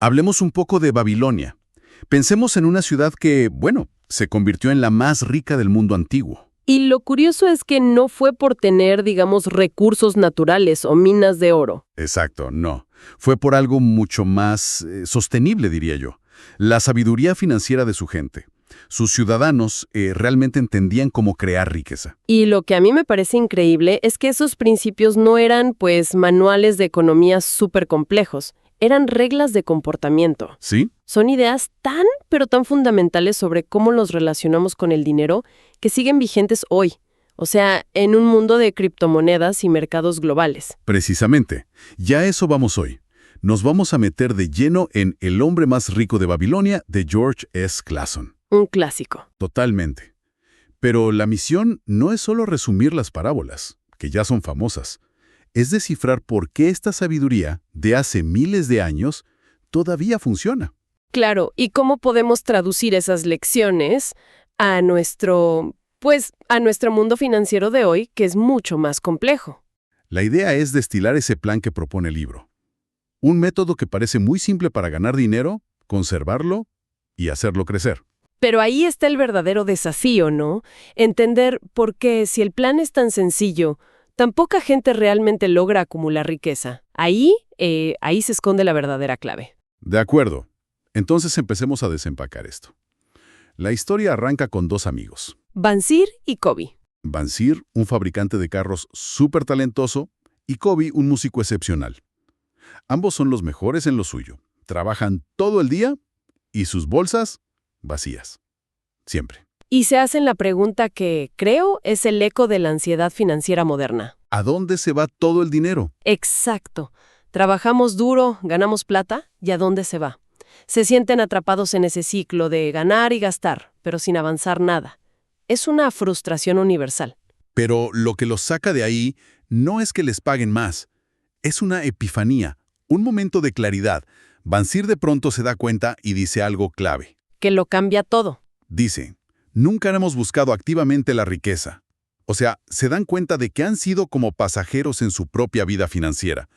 Hablemos un poco de Babilonia. Pensemos en una ciudad que, bueno, se convirtió en la más rica del mundo antiguo. Y lo curioso es que no fue por tener, digamos, recursos naturales o minas de oro. Exacto, no. Fue por algo mucho más sostenible, diría yo. La sabiduría financiera de su gente. Sus ciudadanos realmente entendían cómo crear riqueza. Y lo que a mí me parece increíble es que esos principios no eran, pues, manuales de economía súper complejos. Eran reglas de comportamiento. ¿Sí? Son ideas tan, pero tan fundamentales sobre cómo los relacionamos con el dinero que siguen vigentes hoy. O sea, en un mundo de criptomonedas y mercados globales. Precisamente. Ya a eso vamos hoy. Nos vamos a meter de lleno en El hombre más rico de Babilonia de George S. Clason. Un clásico. Totalmente. Pero la misión no es solo resumir las parábolas, que ya son famosas. Es descifrar por qué esta sabiduría, de hace miles de años, todavía funciona. Claro, ¿y cómo podemos traducir esas lecciones a nuestro mundo financiero de hoy, que es mucho más complejo? La idea es destilar ese plan que propone el libro. Un método que parece muy simple para ganar dinero, conservarlo y hacerlo crecer. Pero ahí está el verdadero desafío, ¿no? Entender por qué, si el plan es tan sencillo, tan poca gente realmente logra acumular riqueza. Ahí se esconde la verdadera clave. De acuerdo. Entonces empecemos a desempacar esto. La historia arranca con dos amigos. Bansir y Kobi. Bansir, un fabricante de carros súper talentoso, y Kobi, un músico excepcional. Ambos son los mejores en lo suyo. Trabajan todo el día y sus bolsas vacías. Siempre. Y se hacen la pregunta que, creo, es el eco de la ansiedad financiera moderna. ¿A dónde se va todo el dinero? Exacto. Trabajamos duro, ganamos plata, ¿y a dónde se va? Se sienten atrapados en ese ciclo de ganar y gastar, pero sin avanzar nada. Es una frustración universal. Pero lo que los saca de ahí no es que les paguen más. Es una epifanía, un momento de claridad. Bansir de pronto se da cuenta y dice algo clave. Que lo cambia todo. Dice, nunca hemos buscado activamente la riqueza. O sea, se dan cuenta de que han sido como pasajeros en su propia vida financiera,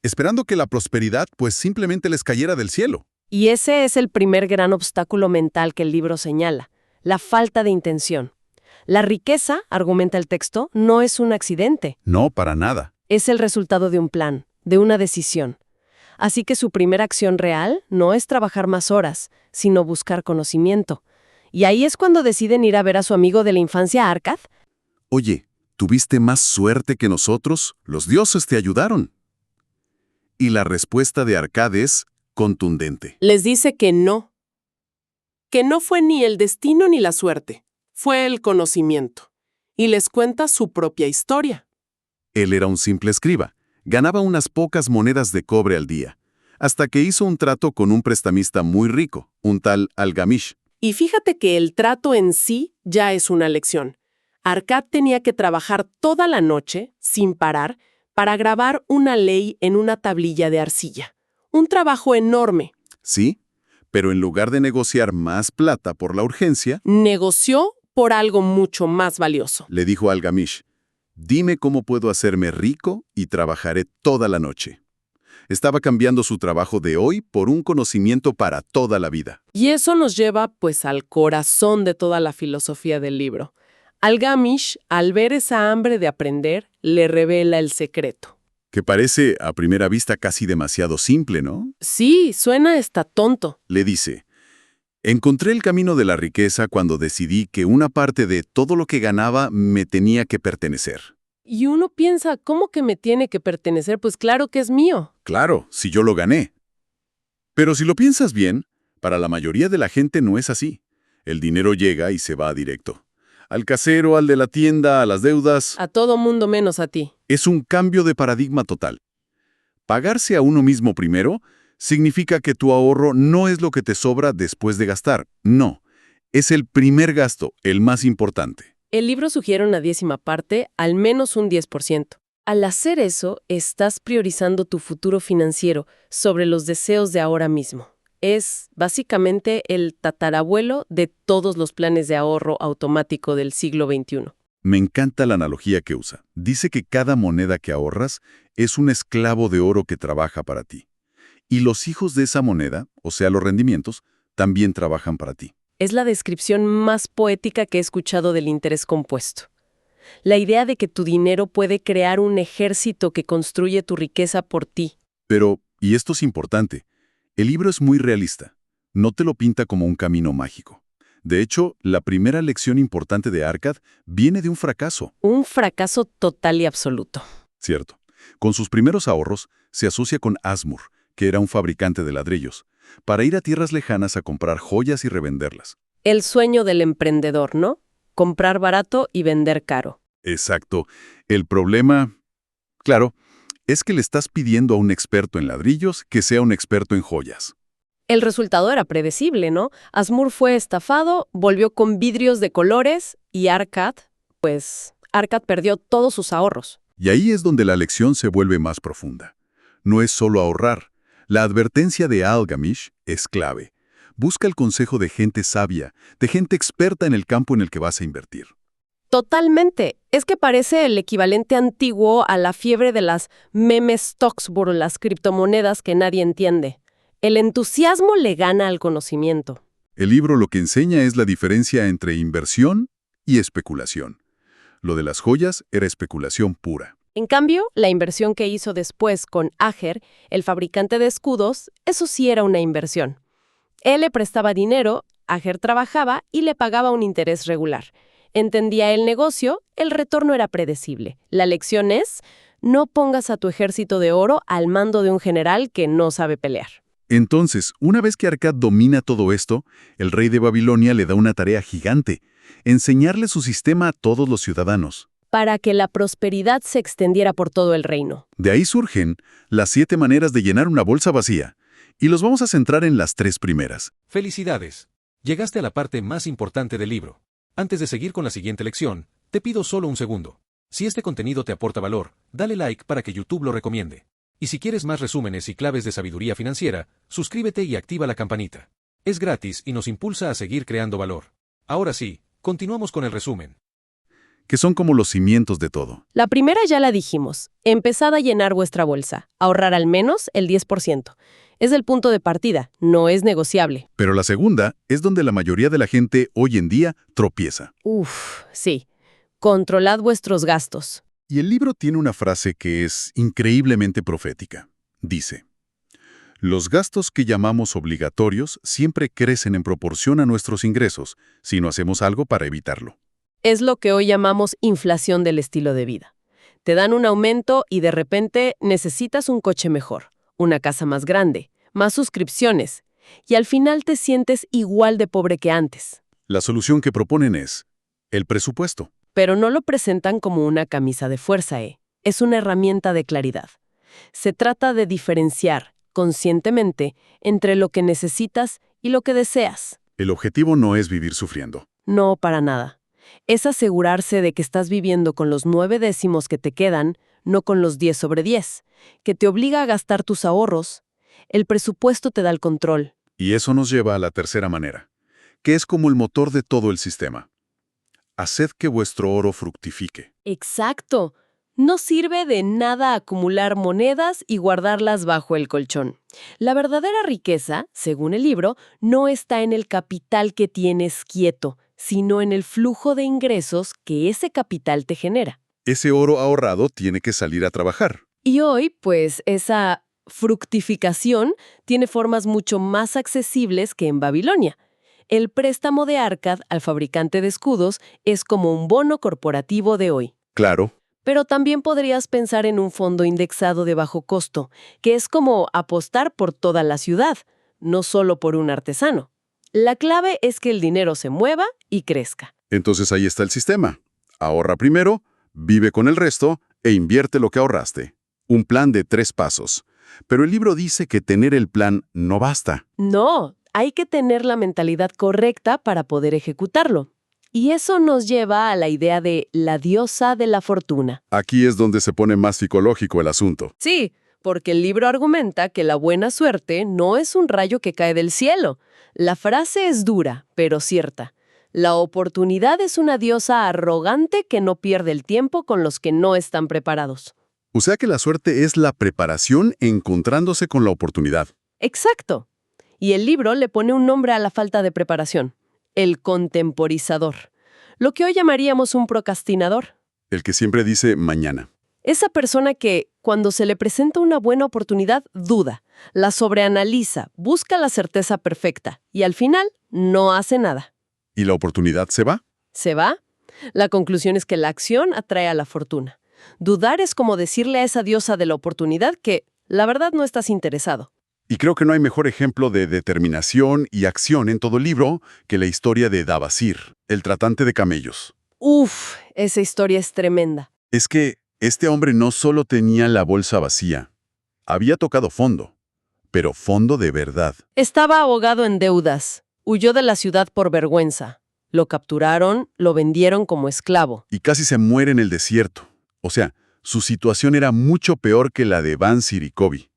esperando que la prosperidad pues simplemente les cayera del cielo. Y ese es el primer gran obstáculo mental que el libro señala, la falta de intención. La riqueza, argumenta el texto, no es un accidente. No, para nada. Es el resultado de un plan, de una decisión. Así que su primera acción real no es trabajar más horas, sino buscar conocimiento. Y ahí es cuando deciden ir a ver a su amigo de la infancia, Arkad. Oye, ¿tuviste más suerte que nosotros? Los dioses te ayudaron. Y la respuesta de Arkad es contundente. Les dice que no fue ni el destino ni la suerte, fue el conocimiento. Y les cuenta su propia historia. Él era un simple escriba, ganaba unas pocas monedas de cobre al día, hasta que hizo un trato con un prestamista muy rico, un tal Algamish. Y fíjate que el trato en sí ya es una lección. Arkad tenía que trabajar toda la noche, sin parar, para grabar una ley en una tablilla de arcilla. Un trabajo enorme. Sí, pero en lugar de negociar más plata por la urgencia, Negoció por algo mucho más valioso. le dijo a Algamish, dime cómo puedo hacerme rico y trabajaré toda la noche. Estaba cambiando su trabajo de hoy por un conocimiento para toda la vida. Y eso nos lleva, pues, al corazón de toda la filosofía del libro. Algamish, al ver esa hambre de aprender, le revela el secreto. Que parece a primera vista casi demasiado simple, ¿no? Sí, suena hasta tonto. Le dice, encontré el camino de la riqueza cuando decidí que una parte de todo lo que ganaba me tenía que pertenecer. Y uno piensa, ¿cómo que me tiene que pertenecer? Pues claro que es mío. Claro, si yo lo gané. Pero si lo piensas bien, para la mayoría de la gente no es así. El dinero llega y se va directo. Al casero, al de la tienda, a las deudas. A todo mundo menos a ti. Es un cambio de paradigma total. Pagarse a uno mismo primero significa que tu ahorro no es lo que te sobra después de gastar. No, es el primer gasto, el más importante. El libro sugiere una 10ª parte, al menos un 10%. Al hacer eso, estás priorizando tu futuro financiero sobre los deseos de ahora mismo. Es básicamente el tatarabuelo de todos los planes de ahorro automático del siglo XXI. Me encanta la analogía que usa. Dice que cada moneda que ahorras es un esclavo de oro que trabaja para ti. Y los hijos de esa moneda, o sea, los rendimientos, también trabajan para ti. Es la descripción más poética que he escuchado del interés compuesto. La idea de que tu dinero puede crear un ejército que construye tu riqueza por ti. Pero, y esto es importante, el libro es muy realista. No te lo pinta como un camino mágico. De hecho, la primera lección importante de Arcad viene de un fracaso. Un fracaso total y absoluto. Cierto. Con sus primeros ahorros, se asocia con Asmur, que era un fabricante de ladrillos, para ir a tierras lejanas a comprar joyas y revenderlas. El sueño del emprendedor, ¿no? Comprar barato y vender caro. Exacto. El problema, claro, es que le estás pidiendo a un experto en ladrillos que sea un experto en joyas. El resultado era predecible, ¿no? Asmur fue estafado, volvió con vidrios de colores y Arcad perdió todos sus ahorros. Y ahí es donde la lección se vuelve más profunda. No es solo ahorrar. La advertencia de Algamish es clave. Busca el consejo de gente sabia, de gente experta en el campo en el que vas a invertir. Totalmente. Es que parece el equivalente antiguo a la fiebre de las meme stocks por las criptomonedas que nadie entiende. El entusiasmo le gana al conocimiento. El libro lo que enseña es la diferencia entre inversión y especulación. Lo de las joyas era especulación pura. En cambio, la inversión que hizo después con Ager, el fabricante de escudos, eso sí era una inversión. Él le prestaba dinero, Ager trabajaba y le pagaba un interés regular. Entendía el negocio, el retorno era predecible. La lección es, no pongas a tu ejército de oro al mando de un general que no sabe pelear. Entonces, una vez que Arcad domina todo esto, el rey de Babilonia le da una tarea gigante: enseñarle su sistema a todos los ciudadanos. Para que la prosperidad se extendiera por todo el reino. De ahí surgen las 7 maneras de llenar una bolsa vacía, y los vamos a centrar en las 3 primeras. ¡Felicidades! Llegaste a la parte más importante del libro. Antes de seguir con la siguiente lección, te pido solo un segundo. Si este contenido te aporta valor, dale like para que YouTube lo recomiende. Y si quieres más resúmenes y claves de sabiduría financiera, suscríbete y activa la campanita. Es gratis y nos impulsa a seguir creando valor. Ahora sí, continuamos con el resumen. Que son como los cimientos de todo. La primera ya la dijimos. Empezad a llenar vuestra bolsa. Ahorrar al menos el 10%. Es el punto de partida, no es negociable. Pero la segunda es donde la mayoría de la gente hoy en día tropieza. Sí. Controlad vuestros gastos. Y el libro tiene una frase que es increíblemente profética. Dice: los gastos que llamamos obligatorios siempre crecen en proporción a nuestros ingresos si no hacemos algo para evitarlo. Es lo que hoy llamamos inflación del estilo de vida. Te dan un aumento y de repente necesitas un coche mejor, una casa más grande, más suscripciones, y al final te sientes igual de pobre que antes. La solución que proponen es el presupuesto. Pero no lo presentan como una camisa de fuerza, Es una herramienta de claridad. Se trata de diferenciar, conscientemente, entre lo que necesitas y lo que deseas. El objetivo no es vivir sufriendo. No, para nada. Es asegurarse de que estás viviendo con los 9 décimos que te quedan, no con los 10 sobre 10, que te obliga a gastar tus ahorros. El presupuesto te da el control. Y eso nos lleva a la tercera manera, que es como el motor de todo el sistema. Haced que vuestro oro fructifique. Exacto. No sirve de nada acumular monedas y guardarlas bajo el colchón. La verdadera riqueza, según el libro, no está en el capital que tienes quieto, sino en el flujo de ingresos que ese capital te genera. Ese oro ahorrado tiene que salir a trabajar. Y hoy, pues, esa fructificación tiene formas mucho más accesibles que en Babilonia. El préstamo de Arcad al fabricante de escudos es como un bono corporativo de hoy. Claro. Pero también podrías pensar en un fondo indexado de bajo costo, que es como apostar por toda la ciudad, no solo por un artesano. La clave es que el dinero se mueva y crezca. Entonces ahí está el sistema. Ahorra primero, vive con el resto e invierte lo que ahorraste. Un plan de 3 pasos. Pero el libro dice que tener el plan no basta. No, hay que tener la mentalidad correcta para poder ejecutarlo. Y eso nos lleva a la idea de la diosa de la fortuna. Aquí es donde se pone más psicológico el asunto. Sí, porque el libro argumenta que la buena suerte no es un rayo que cae del cielo. La frase es dura, pero cierta. La oportunidad es una diosa arrogante que no pierde el tiempo con los que no están preparados. O sea que la suerte es la preparación encontrándose con la oportunidad. Exacto. Y el libro le pone un nombre a la falta de preparación: el contemporizador. Lo que hoy llamaríamos un procrastinador. El que siempre dice mañana. Esa persona que, cuando se le presenta una buena oportunidad, duda, la sobreanaliza, busca la certeza perfecta y al final no hace nada. ¿Y la oportunidad se va? ¿Se va? La conclusión es que la acción atrae a la fortuna. Dudar es como decirle a esa diosa de la oportunidad que, la verdad, no estás interesado. Y creo que no hay mejor ejemplo de determinación y acción en todo el libro que la historia de Dabasir, el tratante de camellos. Uf, esa historia es tremenda. Es que este hombre no solo tenía la bolsa vacía, había tocado fondo, pero fondo de verdad. Estaba ahogado en deudas. Huyó de la ciudad por vergüenza. Lo capturaron, lo vendieron como esclavo. Y casi se muere en el desierto. O sea, su situación era mucho peor que la de Bansir y Kobe.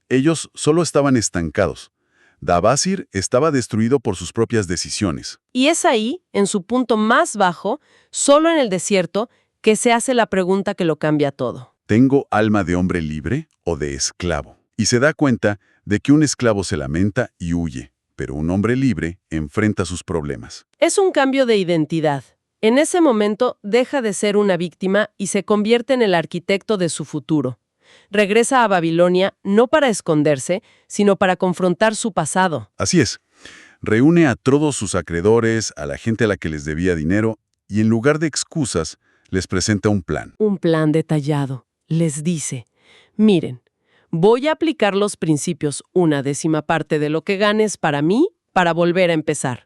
Ellos solo estaban estancados. Dabasir estaba destruido por sus propias decisiones. Y es ahí, en su punto más bajo, solo en el desierto, que se hace la pregunta que lo cambia todo. ¿Tengo alma de hombre libre o de esclavo? Y se da cuenta de que un esclavo se lamenta y huye, pero un hombre libre enfrenta sus problemas. Es un cambio de identidad. En ese momento deja de ser una víctima y se convierte en el arquitecto de su futuro. Regresa a Babilonia no para esconderse, sino para confrontar su pasado. Así es. Reúne a todos sus acreedores, a la gente a la que les debía dinero, y en lugar de excusas, les presenta un plan. Un plan detallado. Les dice: miren, voy a aplicar los principios 1/10 parte de lo que ganes para mí para volver a empezar.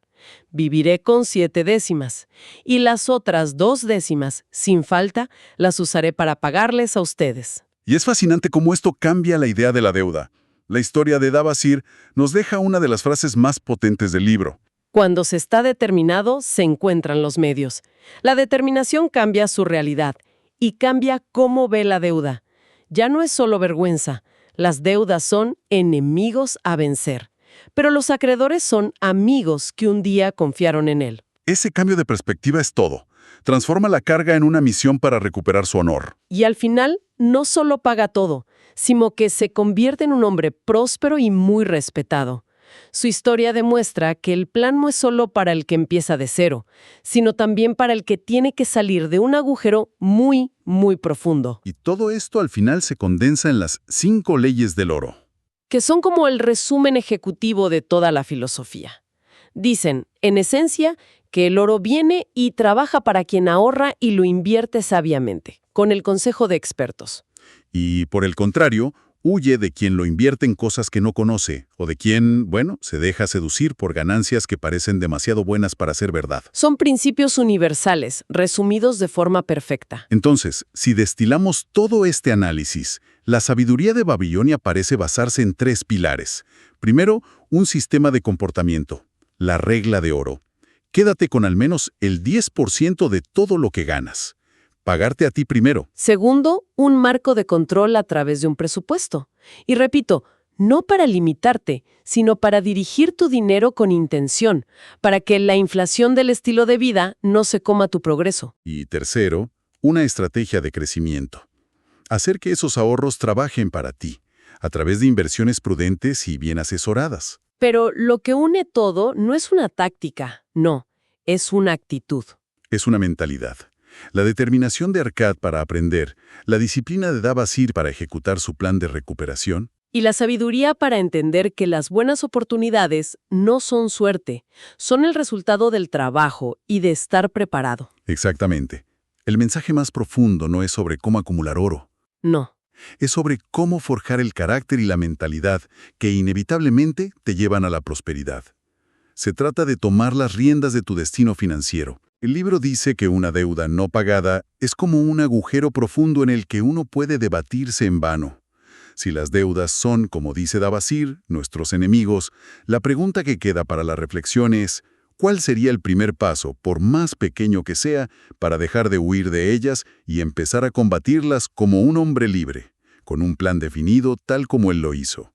Viviré con 7 décimas y las otras 2 décimas, sin falta, las usaré para pagarles a ustedes. Y es fascinante cómo esto cambia la idea de la deuda. La historia de Dabasir nos deja una de las frases más potentes del libro. Cuando se está determinado, se encuentran los medios. La determinación cambia su realidad y cambia cómo ve la deuda. Ya no es solo vergüenza. Las deudas son enemigos a vencer. Pero los acreedores son amigos que un día confiaron en él. Ese cambio de perspectiva es todo. Transforma la carga en una misión para recuperar su honor. Y al final, no solo paga todo, sino que se convierte en un hombre próspero y muy respetado. Su historia demuestra que el plan no es solo para el que empieza de cero, sino también para el que tiene que salir de un agujero muy, muy profundo. Y todo esto al final se condensa en las 5 leyes del oro. Que son como el resumen ejecutivo de toda la filosofía. Dicen, en esencia, que el oro viene y trabaja para quien ahorra y lo invierte sabiamente, con el consejo de expertos. Y, por el contrario, huye de quien lo invierte en cosas que no conoce, o de quien, se deja seducir por ganancias que parecen demasiado buenas para ser verdad. Son principios universales, resumidos de forma perfecta. Entonces, si destilamos todo este análisis, la sabiduría de Babilonia parece basarse en 3 pilares. Primero, un sistema de comportamiento, la regla de oro. Quédate con al menos el 10% de todo lo que ganas. Pagarte a ti primero. Segundo, un marco de control a través de un presupuesto. Y repito, no para limitarte, sino para dirigir tu dinero con intención, para que la inflación del estilo de vida no se coma tu progreso. Y tercero, una estrategia de crecimiento. Hacer que esos ahorros trabajen para ti, a través de inversiones prudentes y bien asesoradas. Pero lo que une todo no es una táctica, no, es una actitud. Es una mentalidad. La determinación de Arkad para aprender, la disciplina de Dabasir para ejecutar su plan de recuperación. Y la sabiduría para entender que las buenas oportunidades no son suerte, son el resultado del trabajo y de estar preparado. Exactamente. El mensaje más profundo no es sobre cómo acumular oro. No. Es sobre cómo forjar el carácter y la mentalidad que inevitablemente te llevan a la prosperidad. Se trata de tomar las riendas de tu destino financiero. El libro dice que una deuda no pagada es como un agujero profundo en el que uno puede debatirse en vano. Si las deudas son, como dice Dabasir, nuestros enemigos, la pregunta que queda para la reflexión es: ¿cuál sería el primer paso, por más pequeño que sea, para dejar de huir de ellas y empezar a combatirlas como un hombre libre, con un plan definido tal como él lo hizo?